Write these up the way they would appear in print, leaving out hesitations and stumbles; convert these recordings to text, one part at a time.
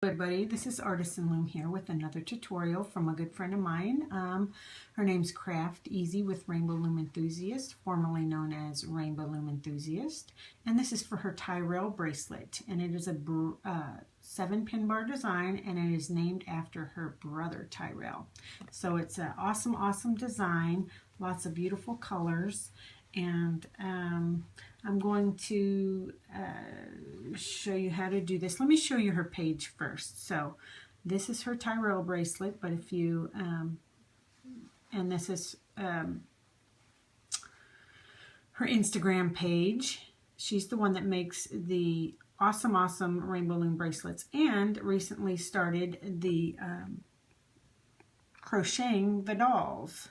Everybody, this is Artisan Loom here with another tutorial from a good friend of mine. Her name's Craft Easy with Rainbow Loom Enthusiast, formerly known as Rainbow Loom Enthusiast, and this is for her Tyrel bracelet, and it is a 7-pin bar design, and it is named after her brother Tyrel. So it's an awesome design, lots of beautiful colors, and I'm going to show you how to do this. Let me show you her page first. So this is her Tyrel bracelet, but if you, and this is her Instagram page. She's the one that makes the awesome Rainbow Loom bracelets, and recently started the crocheting the dolls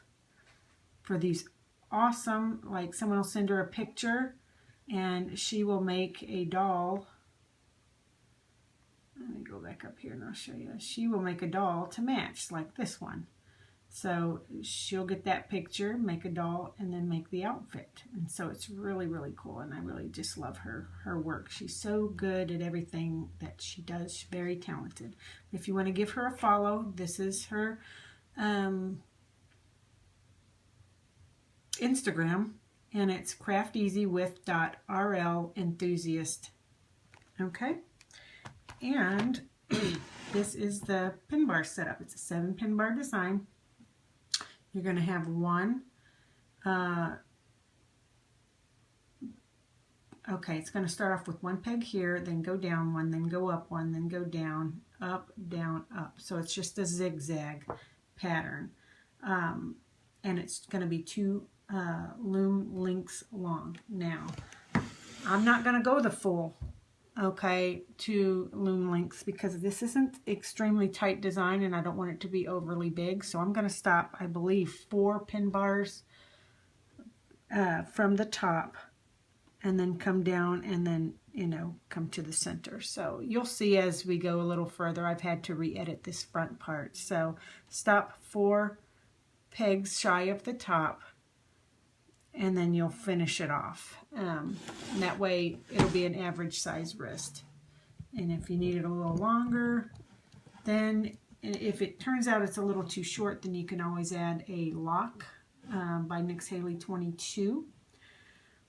for these awesome, like someone will send her a picture and she will make a doll. Let me go back up here and I'll show you. She will make a doll to match like this one. So she'll get that picture, make a doll, and then make the outfit. And so it's really cool, and I really just love her work. She's so good at everything that she does. She's very talented. If you want to give her a follow, this is her Instagram, and it's crafteasywith.rl enthusiast. Okay, and this is the pin bar setup. It's a 7-pin bar design. You're going to have one. Okay, it's going to start off with one peg here, then go down one, then go up one, then go down, up, down, up. So it's just a zigzag pattern, and it's going to be 2 loom links long. Now, I'm not going to go the full, 2 loom links, because this isn't extremely tight design and I don't want it to be overly big. So I'm going to stop, I believe, 4 pin bars from the top, and then come down, and then, come to the center. So you'll see as we go a little further, I've had to re-edit this front part. So stop 4 pegs shy of the top, and then you'll finish it off. That way it'll be an average size wrist. And if you need it a little longer, then if it turns out it's a little too short, then you can always add a lock by Nix Haley 22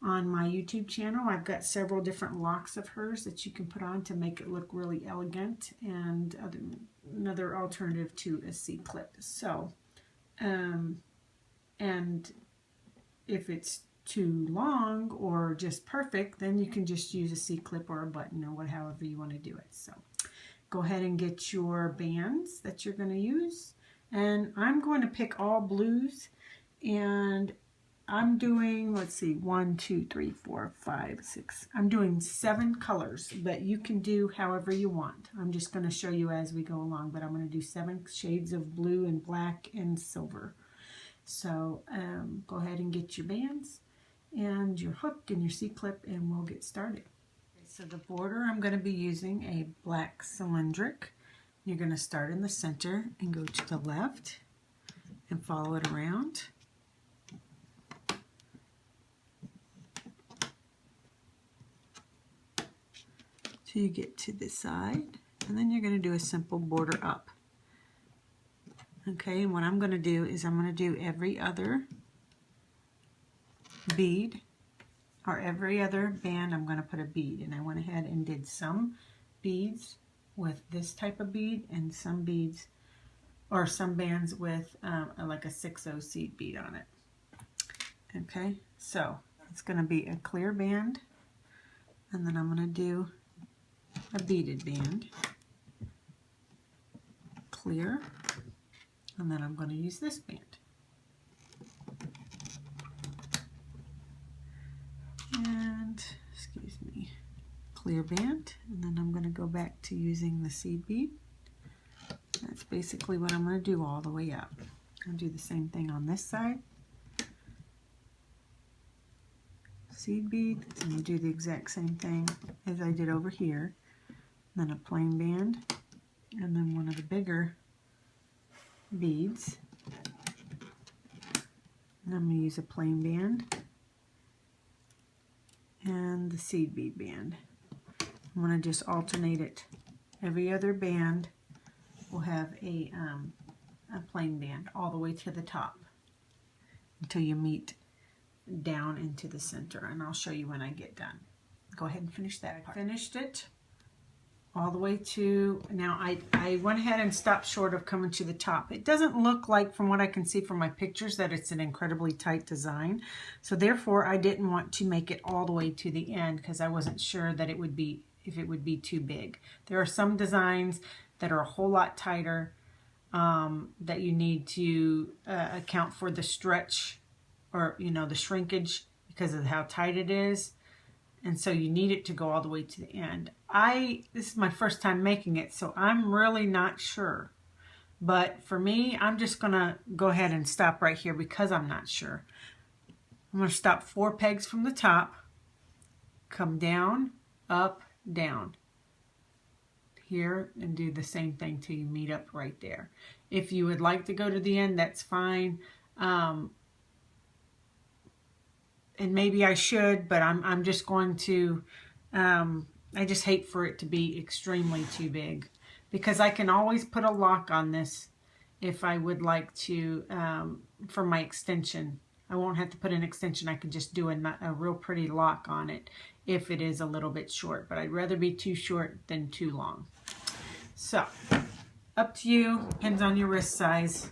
on my YouTube channel. I've got several different locks of hers that you can put on to make it look really elegant, and another alternative to a C-clip. So, and if it's too long or just perfect, then you can just use a C-clip or a button or however you want to do it. So go ahead and get your bands that you're going to use. And I'm going to pick all blues, and I'm doing, let's see, 1, 2, 3, 4, 5, 6. I'm doing 7 colors, but you can do however you want. I'm just going to show you as we go along, but I'm going to do 7 shades of blue and black and silver. So go ahead and get your bands and your hook and your C-clip, and we'll get started. So the border, I'm going to be using a black cylindric. You're going to start in the center and go to the left and follow it around. Till you get to this side, and then you're going to do a simple border up. Okay, and what I'm going to do is I'm going to do every other bead, or every other band I'm going to put a bead. And I went ahead and did some beads with this type of bead, and some beads, or some bands with like a 6/0 seed bead on it. Okay, so it's going to be a clear band, and then I'm going to do a beaded band, clear, and then I'm going to use this band. And, excuse me, clear band, and then I'm going to go back to using the seed bead. That's basically what I'm going to do all the way up. I'll do the same thing on this side. Seed bead, and do the exact same thing as I did over here. Then a plain band, and then one of the bigger beads. And I'm going to use a plain band and the seed bead band. I'm going to just alternate it Every other band will have a plain band all the way to the top until you meet down into the center, and I'll show you when I get done. Go ahead and finish that part. Finished it all the way to, now I went ahead and stopped short of coming to the top. It doesn't look like, from what I can see from my pictures, that it's an incredibly tight design. So therefore I didn't want to make it all the way to the end because I wasn't sure that it would be, if it would be too big. There are some designs that are a whole lot tighter that you need to account for the stretch, or the shrinkage, because of how tight it is. And so you need it to go all the way to the end. This is my first time making it, so I'm really not sure. But for me, I'm just gonna go ahead and stop right here because I'm not sure. I'm gonna stop 4 pegs from the top, come down, up, down here, and do the same thing till you meet up right there. If you would like to go to the end, that's fine. And maybe I should, but I'm just going to, I just hate for it to be extremely too big, because I can always put a lock on this if I would like to, for my extension. I won't have to put an extension. I can just do a real pretty lock on it if it is a little bit short, but I'd rather be too short than too long. So, up to you, depends on your wrist size.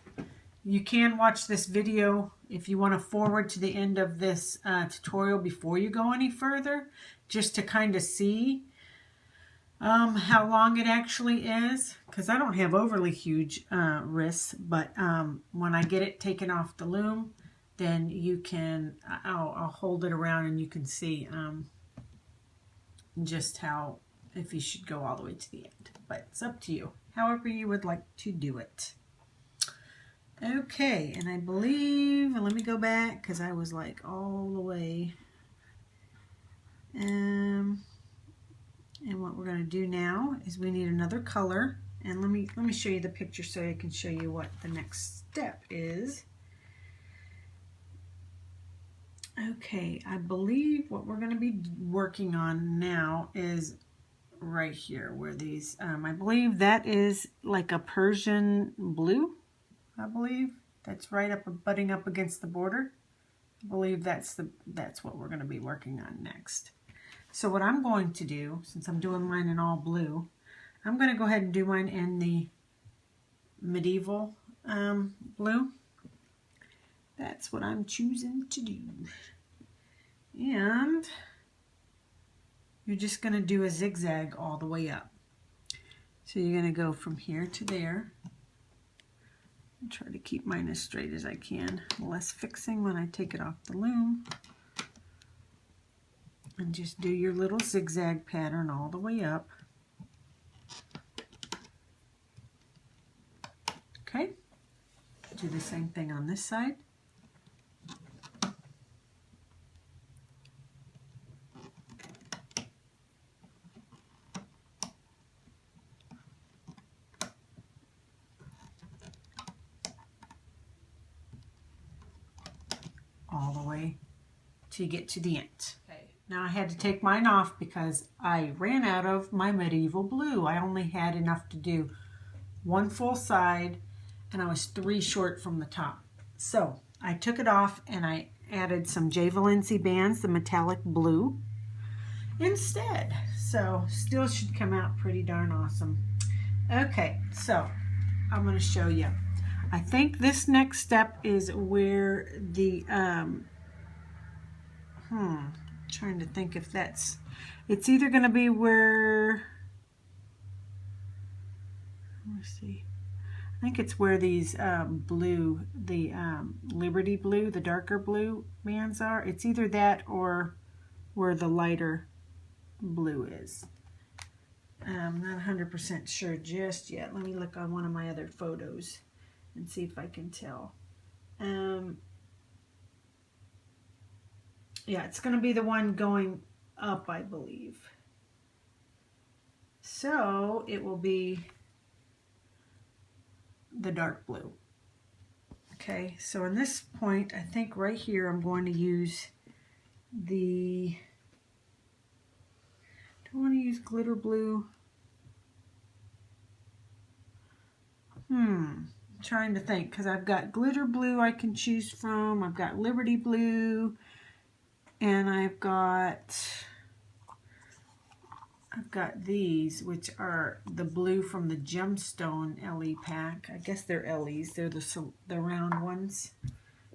You can watch this video if you want to forward to the end of this tutorial before you go any further, just to kind of see how long it actually is, because I don't have overly huge wrists, but when I get it taken off the loom, then you can, I'll hold it around and you can see just how, if you should go all the way to the end. But it's up to you, however you would like to do it. Okay, and I believe, and let me go back because I was like all the way. And what we're going to do now is we need another color, and let me show you the picture so I can show you what the next step is. Okay, I believe what we're going to be working on now is right here where these, I believe that is like a Persian blue. I believe that's right up, butting up against the border. I believe that's what we're going to be working on next. So what I'm going to do, since I'm doing mine in all blue, I'm going to go ahead and do mine in the medieval blue. That's what I'm choosing to do. And you're just going to do a zigzag all the way up. So you're going to go from here to there. I'll try to keep mine as straight as I can, less fixing when I take it off the loom. And just do your little zigzag pattern all the way up. Okay, do the same thing on this side. All the way till you get to the end. Okay. Now I had to take mine off because I ran out of my medieval blue. I only had enough to do 1 full side, and I was 3 short from the top. So I took it off and I added some J. Valenci bands, the metallic blue, instead. So still should come out pretty darn awesome. Okay, so I'm going to show you. I think this next step is where the, trying to think if that's, it's either going to be where, let's see, I think it's where these blue, the Liberty blue, the darker blue bands are. It's either that or where the lighter blue is. I'm not 100% sure just yet. Let me look on one of my other photos and see if I can tell. Yeah, it's going to be the one going up, I believe. So it will be the dark blue. Okay, so in this point, I think right here I'm going to use the, do I want to use glitter blue? I'm trying to think, because I've got glitter blue I can choose from. I've got Liberty blue, and I've got these, which are the blue from the gemstone LE pack. I guess they're LEs. They're the round ones.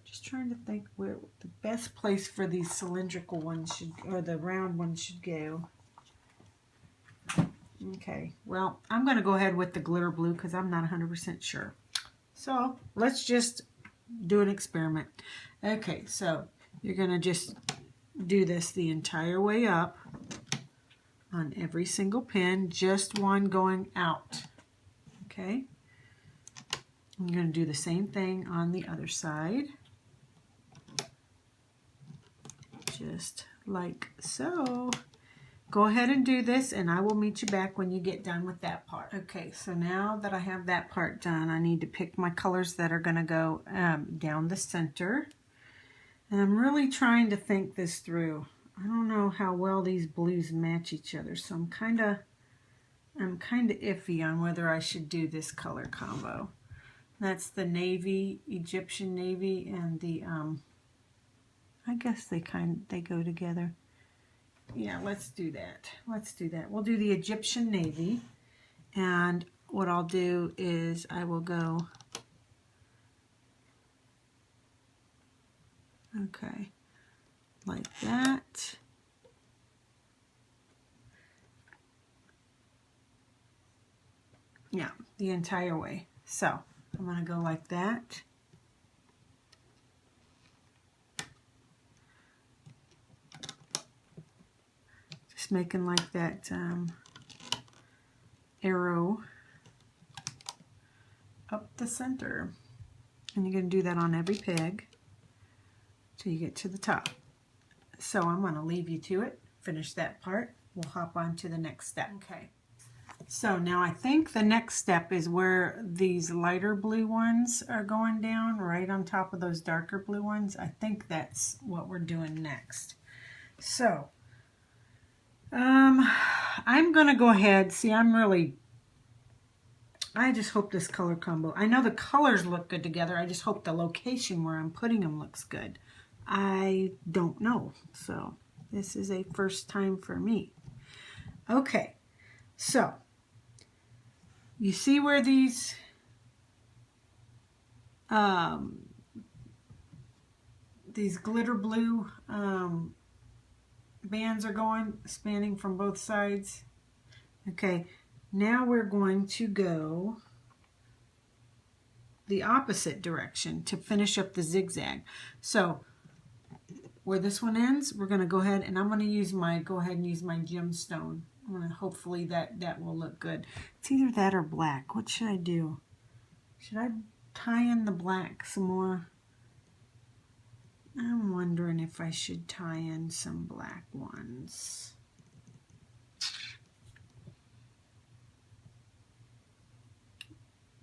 Just trying to think where the best place for these cylindrical ones should, or the round ones should go. Okay, well, I'm going to go ahead with the glitter blue because I'm not 100% sure. So let's just do an experiment. Okay, so you're going to just do this the entire way up on every single pin, just one going out. Okay, I'm going to do the same thing on the other side. Just like so. Go ahead and do this, and I will meet you back when you get done with that part. Okay, so now that I have that part done, I need to pick my colors that are going to go down the center. And I'm really trying to think this through. I don't know how well these blues match each other, so I'm kind of iffy on whether I should do this color combo. That's the navy, Egyptian navy, and the I guess they go together. Yeah, let's do that. Let's do that. We'll do the Egyptian navy, and what I'll do is I will go, okay, like that. Yeah, the entire way. So I'm going to go like that. Just making like that arrow up the center. And you're going to do that on every peg till you get to the top. So I'm going to leave you to it. Finish that part. We'll hop on to the next step. Okay. So now I think the next step is where these lighter blue ones are going down, right on top of those darker blue ones. I think that's what we're doing next. So I'm going to go ahead. See, I just hope this color combo, I know the colors look good together. I just hope the location where I'm putting them looks good. I don't know. So this is a first time for me. Okay. So you see where these glitter blue bands are going, spanning from both sides? Okay, now we're going to go the opposite direction to finish up the zigzag. So where this one ends, we're going to go ahead and I'm going to use my gemstone. Hopefully that will look good. It's either that or black. What should I do? Should I tie in the black some more? I'm wondering if I should tie in some black ones.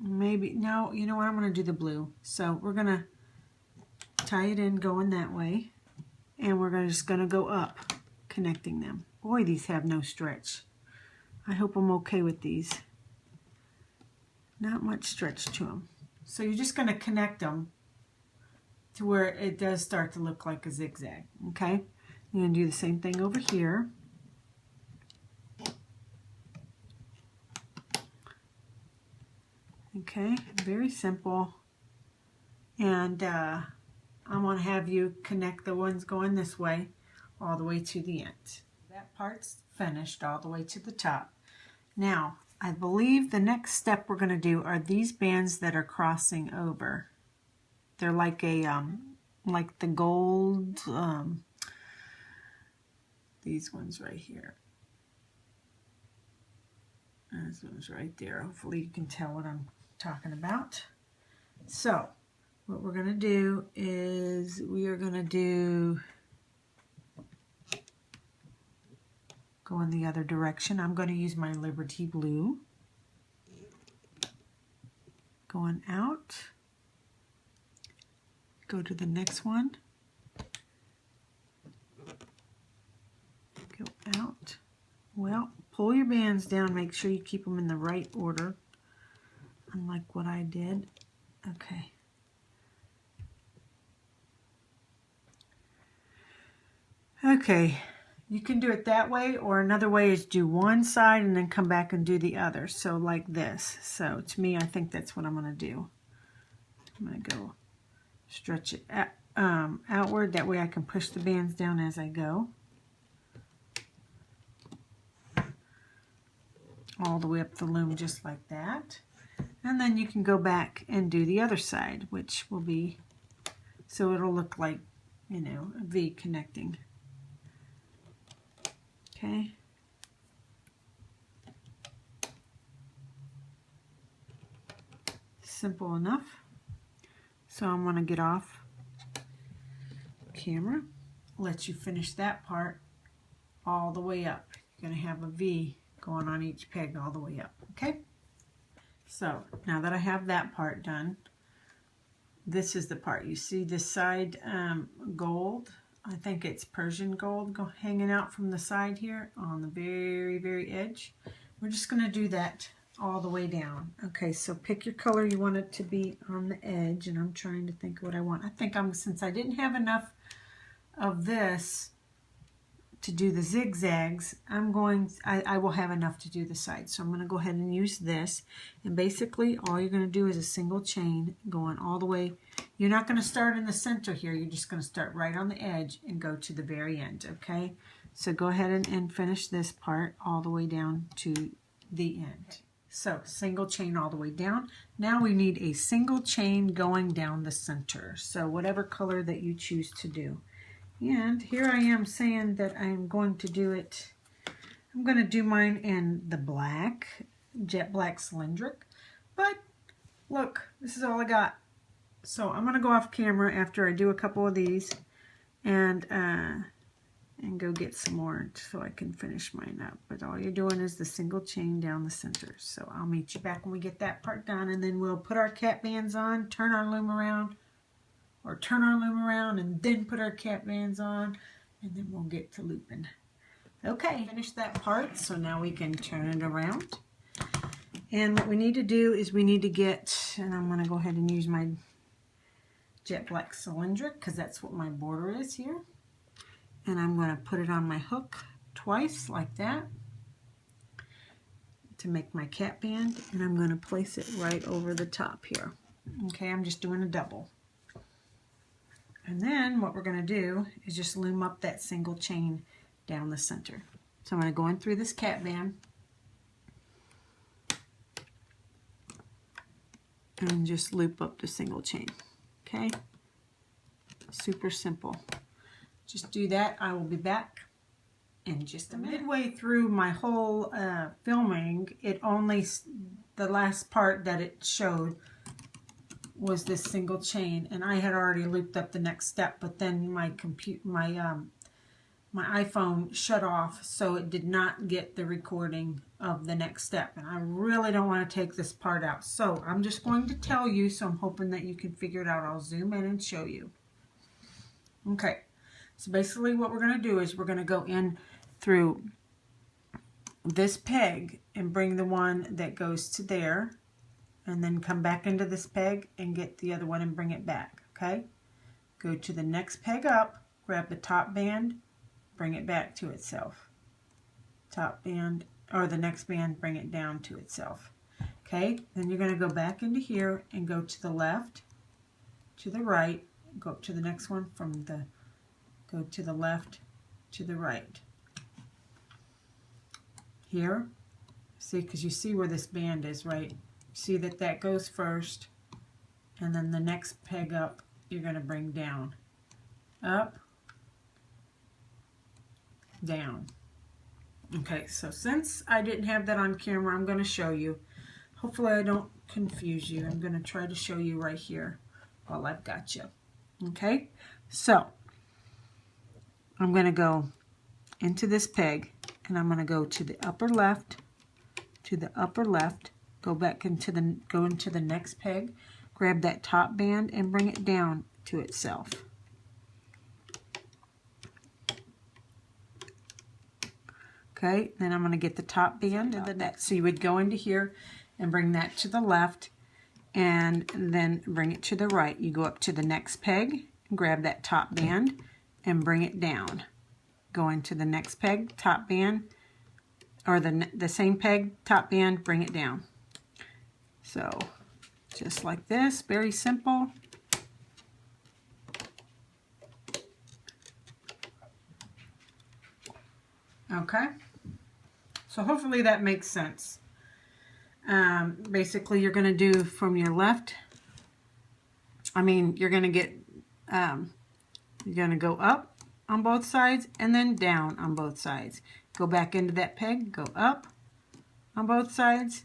Maybe, no, you know what? I'm going to do the blue. So we're going to tie it in going that way. And we're just going to go up, connecting them. Boy, these have no stretch. I hope I'm okay with these. Not much stretch to them. So you're just going to connect them to where it does start to look like a zigzag. Okay? You're going to do the same thing over here. Okay, very simple. And I'm going to have you connect the ones going this way all the way to the end. That part's finished all the way to the top. Now, I believe the next step we're going to do are these bands that are crossing over. They're like a, like the gold, these ones right here. This one's right there. Hopefully you can tell what I'm talking about. So, what we're going to do is we are going to do, go in the other direction. I'm going to use my Liberty blue. Going out. Go to the next one. Go out. Well, pull your bands down. Make sure you keep them in the right order. I'm like what I did. Okay. Okay, you can do it that way, or another way is do one side and then come back and do the other. So like this. So to me, I think that's what I'm going to do. I'm going to go stretch it outward. That way I can push the bands down as I go. All the way up the loom just like that. And then you can go back and do the other side, which will be, so it'll look like, you know, a V connecting. Okay. Simple enough. So I'm going to get off camera, let you finish that part all the way up. You're going to have a V going on each peg all the way up. Okay. So now that I have that part done, this is the part. You see this side gold? I think it's Persian gold hanging out from the side here on the very, very edge. We're just going to do that all the way down. Okay, so pick your color you want it to be on the edge, and I'm trying to think what I want. I think since I didn't have enough of this to do the zigzags, I will have enough to do the side. So I'm going to go ahead and use this, and basically all you're going to do is a single chain going all the way. You're not going to start in the center here, you're just going to start right on the edge and go to the very end. Okay, so go ahead and finish this part all the way down to the end. So single chain all the way down. Now we need a single chain going down the center, so whatever color that you choose to do. And here I am saying that I'm going to do it, I'm going to do mine in the black, jet black cylindric, but look, this is all I got. So I'm going to go off camera after I do a couple of these and go get some more so I can finish mine up. But all you're doing is the single chain down the center. So I'll meet you back when we get that part done, and then we'll put our cap bands on, turn our loom around, or turn our loom around and then put our cap bands on, and then we'll get to looping. Okay, finish that part, so now we can turn it around. And what we need to do is we need to get, and I'm going to go ahead and use my jet black cylindric because that's what my border is here. And I'm going to put it on my hook twice like that to make my cap band, and I'm going to place it right over the top here. Okay, I'm just doing a double. And then what we're going to do is just loom up that single chain down the center. So I'm going to go in through this cap band and just loop up the single chain. Okay, super simple. Just do that. I will be back in just a minute. Midway through my whole filming, the last part that it showed was this single chain, and I had already looped up the next step, but then my iPhone shut off, so it did not get the recording of the next step, and I really don't want to take this part out. So I'm just going to tell you, so I'm hoping that you can figure it out. I'll zoom in and show you. Okay, so basically what we're going to do is we're going to go in through this peg and bring the one that goes to there, and then come back into this peg and get the other one and bring it back. Okay, go to the next peg up, grab the top band, bring it back to itself. Top band, or the next band, bring it down to itself. Okay, then you're going to go back into here and go to the left, to the right, go up to the next one, go to the left, to the right. Here, see, because you see where this band is, right? See that goes first, and then the next peg up you're going to bring down, up, down. Okay, so since I didn't have that on camera, I'm going to show you. Hopefully I don't confuse you. I'm going to try to show you right here while I've got you. Okay, so I'm going to go into this peg, and I'm going to go to the upper left, go back into the next peg, grab that top band and bring it down to itself. Okay, then I'm going to get the top band and so you would go into here and bring that to the left, and then bring it to the right. You go up to the next peg, grab that top band, and bring it down. Go into the next peg, top band, or the same peg, top band, bring it down. So just like this, very simple. Okay, so hopefully that makes sense. Basically, you're going to do from your left, you're going to get, you're going to go up on both sides and then down on both sides. Go back into that peg, go up on both sides,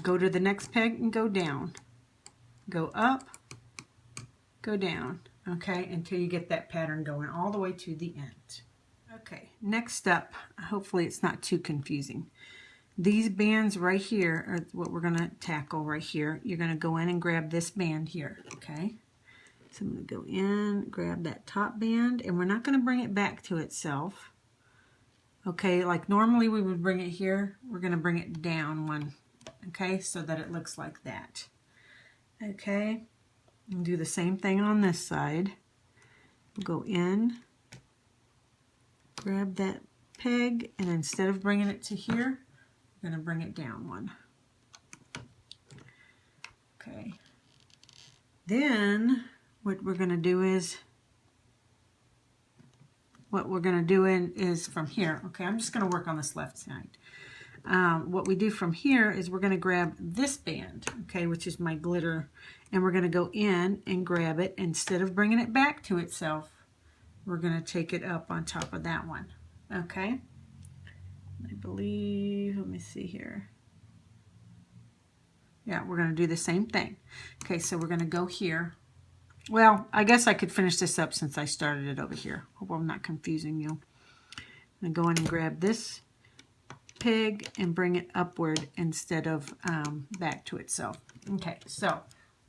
go to the next peg and go down. Go up, go down, okay, until you get that pattern going all the way to the end. Okay, next up, hopefully it's not too confusing. These bands right here are what we're going to tackle right here. You're going to go in and grab this band here, okay? So I'm going to go in, grab that top band, and we're not going to bring it back to itself. Okay, like normally we would bring it here, we're going to bring it down one, okay, so that it looks like that. Okay, and do the same thing on this side. We'll go in, grab that peg, and instead of bringing it to here, we're going to bring it down one. Okay. Then what we're going to do is, from here. Okay, I'm just going to work on this left side. What we do from here is we're going to grab this band, okay, which is my glitter, and we're going to go in and grab it. Instead of bringing it back to itself, we're going to take it up on top of that one. Okay. I believe, let me see here. Yeah, we're going to do the same thing. Okay, so we're going to go here. Well, I guess I could finish this up since I started it over here. Hope I'm not confusing you. I'm going to go in and grab this peg and bring it upward instead of back to itself. Okay, so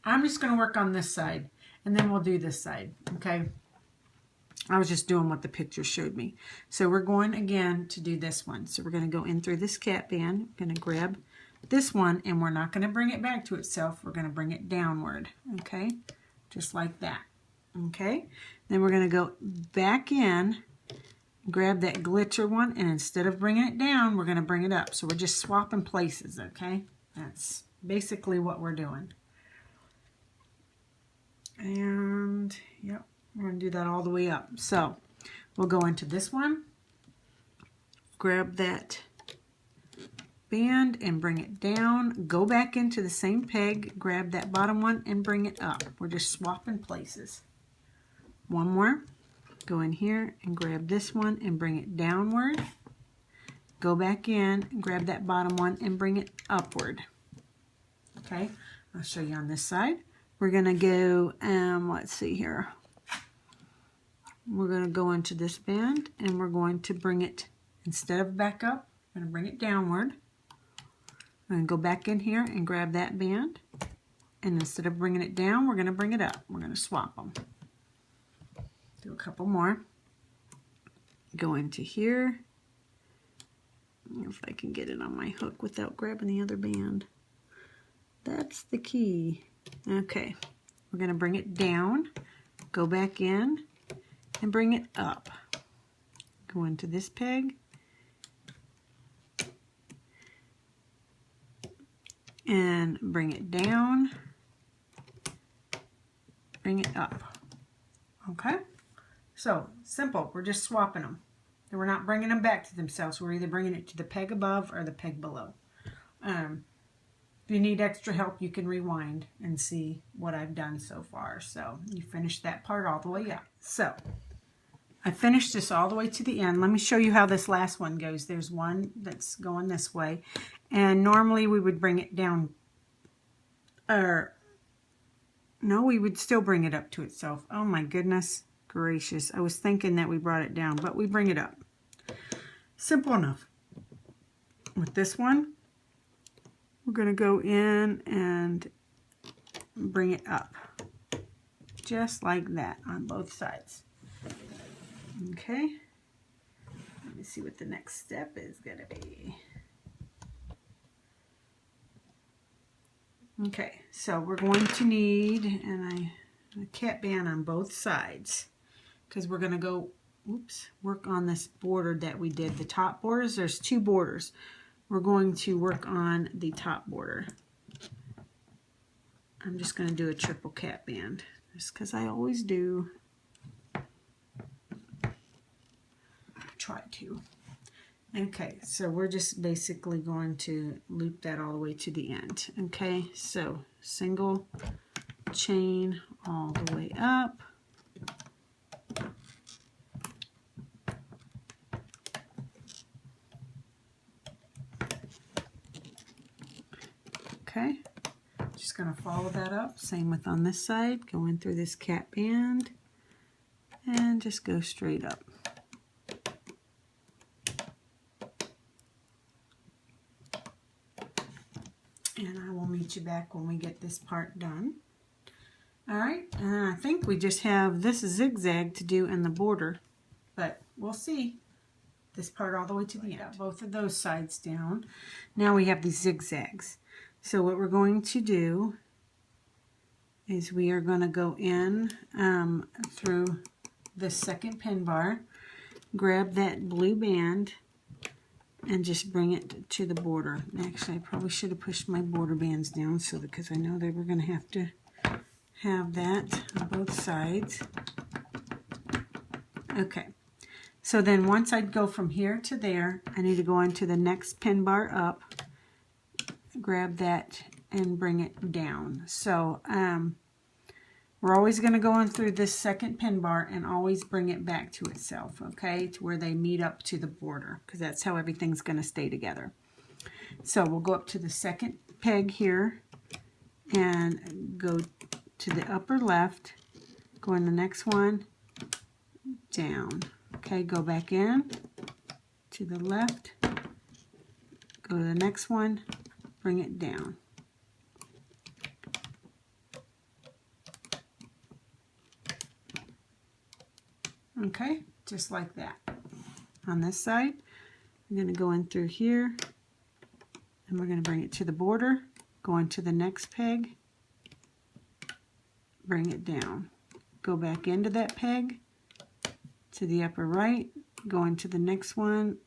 I'm just going to work on this side, and then we'll do this side, okay? I was just doing what the picture showed me. So we're going again to do this one. So we're going to go in through this cap band. We're going to grab this one, and we're not going to bring it back to itself. We're going to bring it downward, okay? Just like that, okay? Then we're going to go back in, grab that glitter one, and instead of bringing it down, we're going to bring it up. So we're just swapping places, okay? That's basically what we're doing. And, yep. We're going to do that all the way up. So we'll go into this one, grab that band and bring it down, go back into the same peg, grab that bottom one and bring it up. We're just swapping places. One more, go in here and grab this one and bring it downward. Go back in and grab that bottom one and bring it upward. Okay, I'll show you on this side. We're going to go, let's see here. We're going to go into this band and we're going to bring it, instead of back up, we're going to bring it downward. We're going to go back in here and grab that band, and instead of bringing it down, we're going to bring it up. We're going to swap them. Do a couple more. Go into here. If I can get it on my hook without grabbing the other band. That's the key. Okay, we're going to bring it down, go back in, and bring it up. Go into this peg and bring it down, bring it up. Okay, so simple. We're just swapping them. And we're not bringing them back to themselves. We're either bringing it to the peg above or the peg below. If you need extra help, you can rewind and see what I've done so far. So you finished that part all the way up. So I finished this all the way to the end. Let me show you how this last one goes. There's one that's going this way. And normally we would bring it down. No, we would still bring it up to itself. Oh my goodness gracious. I was thinking that we brought it down, but we bring it up. Simple enough. With this one, we're going to go in and bring it up. Just like that on both sides. Okay. Let me see what the next step is going to be. Okay, so we're going to need a cap band on both sides because we're going to go, work on this border that we did. The top borders, there's 2 borders. We're going to work on the top border. I'm just going to do a triple cap band just because I always do. Try to. Okay, so we're just basically going to loop that all the way to the end. Okay, so single chain all the way up. Okay, just going to follow that up. Same with on this side. Go in through this cap band and just go straight up. And I will meet you back when we get this part done. Alright, and I think we just have this zigzag to do in the border, but we'll see. This part all the way to the end. Both of those sides down. Now we have these zigzags. So what we're going to do is we are going to go in through the second pin bar, grab that blue band, and just bring it to the border. Actually, I probably should have pushed my border bands down because I know they were going to have that on both sides. Okay, so then once I go from here to there, I need to go into the next pin bar up, grab that, and bring it down. So we're always going to go in through this second pin bar and always bring it back to itself, okay, to where they meet up to the border, because that's how everything's going to stay together. So we'll go up to the second peg here and go to the upper left, go in the next one, down. Okay, go back in to the left, go to the next one, bring it down. Okay, just like that. On this side, I'm going to go in through here, and we're going to bring it to the border, go into the next peg, bring it down. Go back into that peg, to the upper right, go into the next one,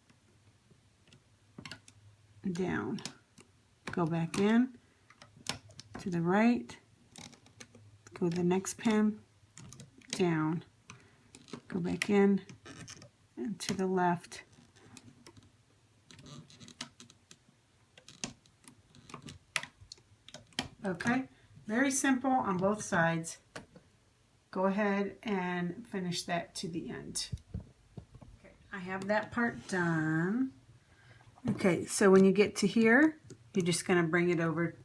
down. Go back in, to the right, go to the next pin, down. Go back in and to the left. Okay, very simple on both sides. Go ahead and finish that to the end. Okay, I have that part done. Okay, so when you get to here, you're just going to bring it over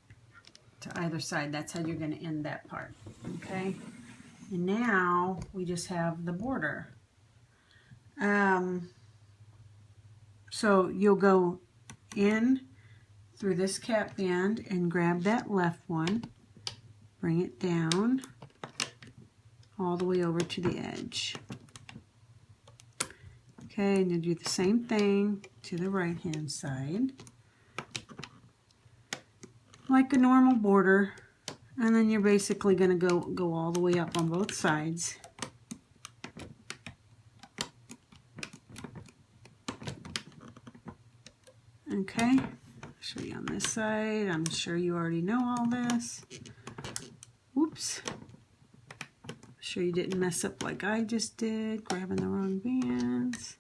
to either side. That's how you're going to end that part. Okay. And now we just have the border. So you'll go in through this cap band and grab that left one, bring it down all the way over to the edge. Okay, and you do the same thing to the right hand side, like a normal border. And then you're basically going to go all the way up on both sides. Okay, I'll show you on this side. I'm sure you already know all this. Whoops. I'm sure you didn't mess up like I just did, grabbing the wrong bands.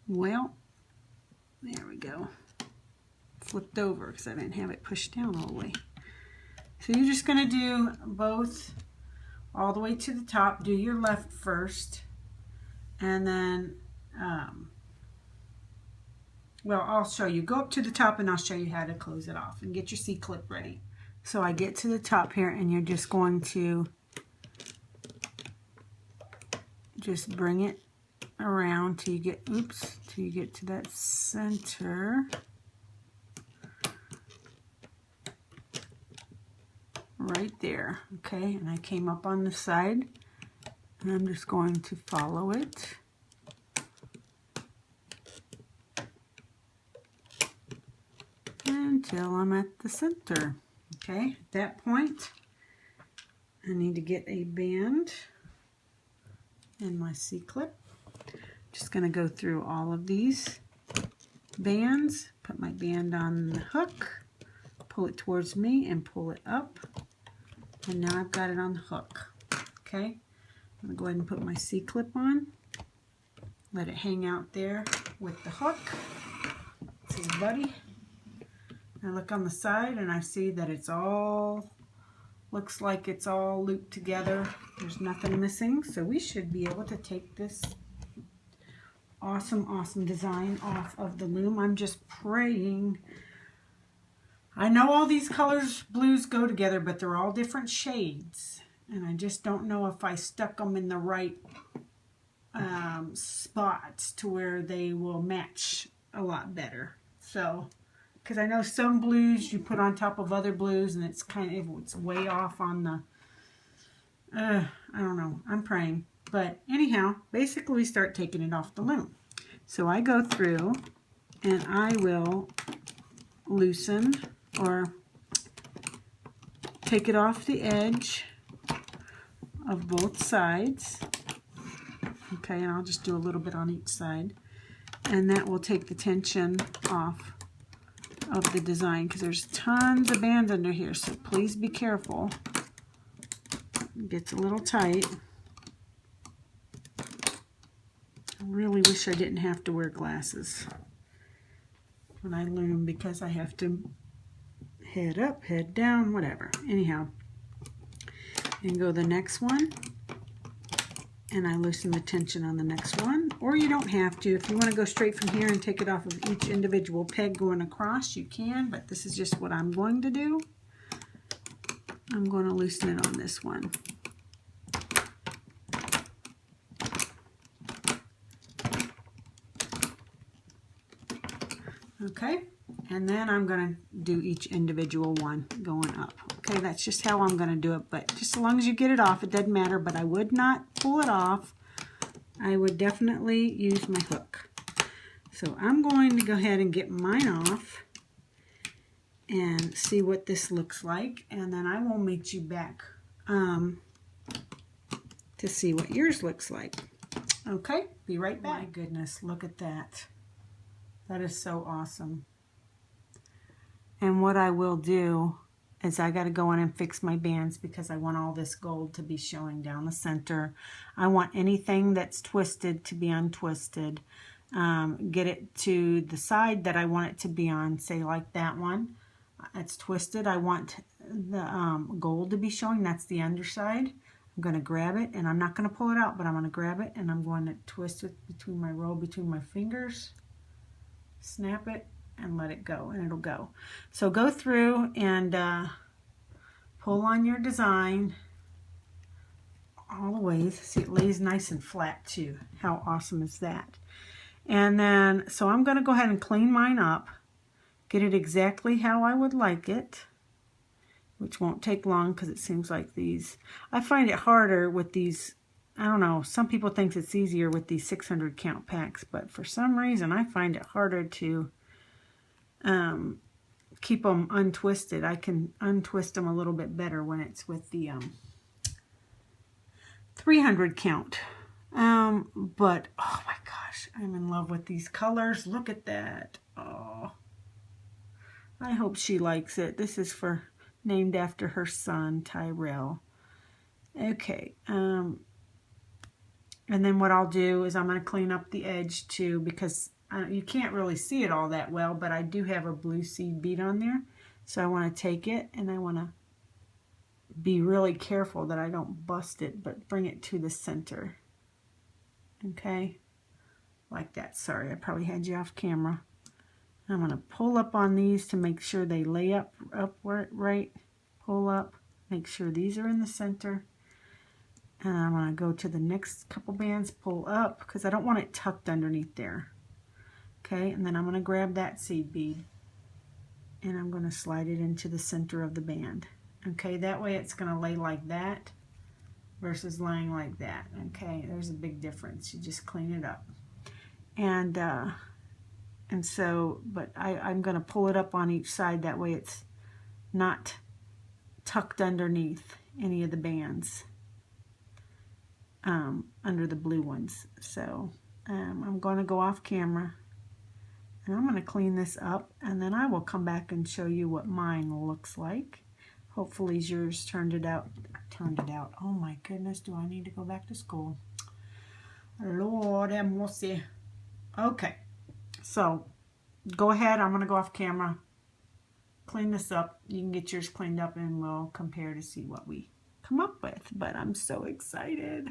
Well, there we go. Flipped over because I didn't have it pushed down all the way. So you're just going to do both all the way to the top. Do your left first, and then well, I'll show you. Go up to the top and I'll show you how to close it off and get your C-clip ready. So I get to the top here, and you're just going to just bring it around till you get, till you get to that center. Right there. Okay, and I came up on the side, and I'm just going to follow it. until I'm at the center. Okay, at that point, I need to get a band and my C-clip. Just going to go through all of these bands, put my band on the hook, pull it towards me and pull it up, and now I've got it on the hook. Okay, I'm going to go ahead and put my C-clip on, let it hang out there with the hook. This is Buddy. I look on the side and I see that it's all, looks like it's all looped together. There's nothing missing, so we should be able to take this awesome design off of the loom. I'm just praying. I know all these colors, blues go together, but they're all different shades, and I just don't know if I stuck them in the right spots to where they will match a lot better. So, because I know some blues you put on top of other blues and it's it's way off on the, I don't know, I'm praying. But anyhow, basically we start taking it off the loom. So I go through and I will loosen or take it off the edge of both sides. Okay, and I'll just do a little bit on each side. And that will take the tension off of the design, because there's tons of bands under here, so please be careful. It gets a little tight. I really wish I didn't have to wear glasses when I loom, because I have to head up, head down, whatever. Anyhow, and go the next one, and I loosen the tension on the next one. Or you don't have to. If you want to go straight from here and take it off of each individual peg going across, you can, but this is just what I'm going to do. I'm going to loosen it on this one. Okay, and then I'm going to do each individual one going up. Okay, that's just how I'm going to do it, but just as long as you get it off, it doesn't matter, but I would not pull it off. I would definitely use my hook. So I'm going to go ahead and get mine off and see what this looks like, and then I will meet you back to see what yours looks like. Okay, be right back. My goodness, look at that. That is so awesome. And what I will do is I got to go in and fix my bands, because I want all this gold to be showing down the center. I want anything that's twisted to be untwisted. Get it to the side that I want it to be on, say like that one. It's twisted. I want the gold to be showing. That's the underside. I'm going to grab it, and I'm not going to pull it out, but I'm going to grab it, and I'm going to twist it between my roll, between my fingers. Snap it and let it go, and it'll go. So go through and pull on your design all the ways. See, it lays nice and flat too. How awesome is that? And then, so I'm going to go ahead and clean mine up, get it exactly how I would like it, which won't take long, because it seems like these, I find it harder with these. I don't know, some people think it's easier with these 600 count packs, but for some reason I find it harder to keep them untwisted. I can untwist them a little bit better when it's with the 300 count. But oh my gosh, I'm in love with these colors. Look at that. Oh, I hope she likes it. This is named after her son, Tyrel. Okay, and then what I'll do is I'm going to clean up the edge too, because you can't really see it all that well, but I do have a blue seed bead on there. So I want to take it, and I want to be really careful that I don't bust it, but bring it to the center. Okay, like that. Sorry, I probably had you off camera. I'm going to pull up on these to make sure they lay up right. Pull up, make sure these are in the center. And I'm going to go to the next couple bands, pull up, because I don't want it tucked underneath there. Okay, and then I'm going to grab that seed bead, and I'm going to slide it into the center of the band. Okay, that way it's going to lay like that versus laying like that. Okay, there's a big difference. You just clean it up. And And so, but I'm going to pull it up on each side. That way it's not tucked underneath any of the bands, under the blue ones. So I'm going to go off camera and I'm going to clean this up, and then I will come back and show you what mine looks like. Hopefully yours turned it out. Oh my goodness, do I need to go back to school? Lord have mercy. Okay, so go ahead. I'm going to go off camera, clean this up. You can get yours cleaned up and we'll compare to see what we come up with. But I'm so excited.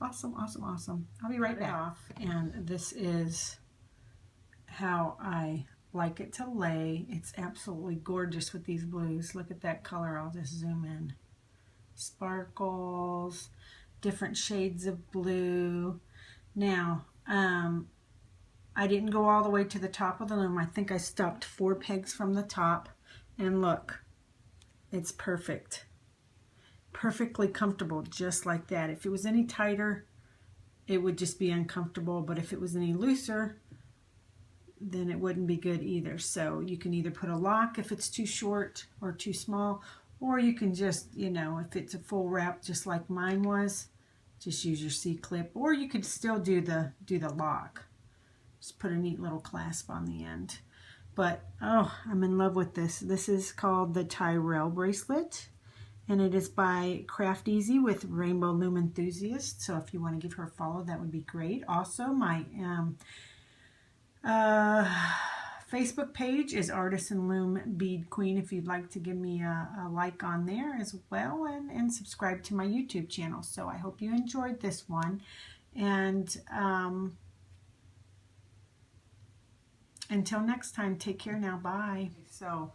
Awesome, awesome, awesome. I'll be right back. And this is how I like it to lay. It's absolutely gorgeous with these blues. Look at that color. I'll just zoom in. Sparkles, different shades of blue. Now, I didn't go all the way to the top of the loom. I think I stopped 4 pegs from the top. And look, it's perfect. Perfectly comfortable, just like that. If it was any tighter, it would just be uncomfortable. But if it was any looser, then it wouldn't be good either. So you can either put a lock if it's too short or too small, or you can just, you know, if it's a full wrap just like mine was, just use your C-clip, or you could still do the lock. Just put a neat little clasp on the end. But oh, I'm in love with this. This is called the Tyrel bracelet, and it is by Craft Easy with Rainbow Loom Enthusiast. So if you want to give her a follow, that would be great. Also, my Facebook page is Artisan Loom Bead Queen, if you'd like to give me a like on there as well, and subscribe to my YouTube channel. So I hope you enjoyed this one, and until next time, take care now. Bye. So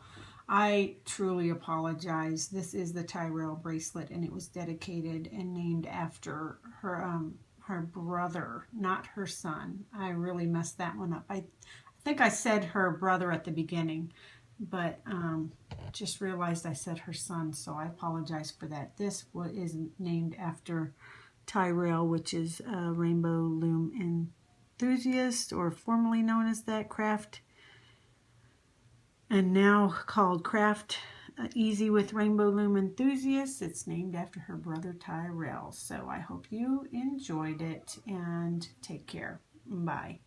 I truly apologize. This is the Tyrel bracelet, and it was dedicated and named after her brother, not her son. I really messed that one up. I think I said her brother at the beginning, but just realized I said her son, so I apologize for that. This is named after Tyrel, which is Rainbow Loom Enthusiast, or formerly known as that, Craft, and now called Craft Easy with Rainbow Loom Enthusiast. It's named after her brother Tyrel. So I hope you enjoyed it, and take care. Bye.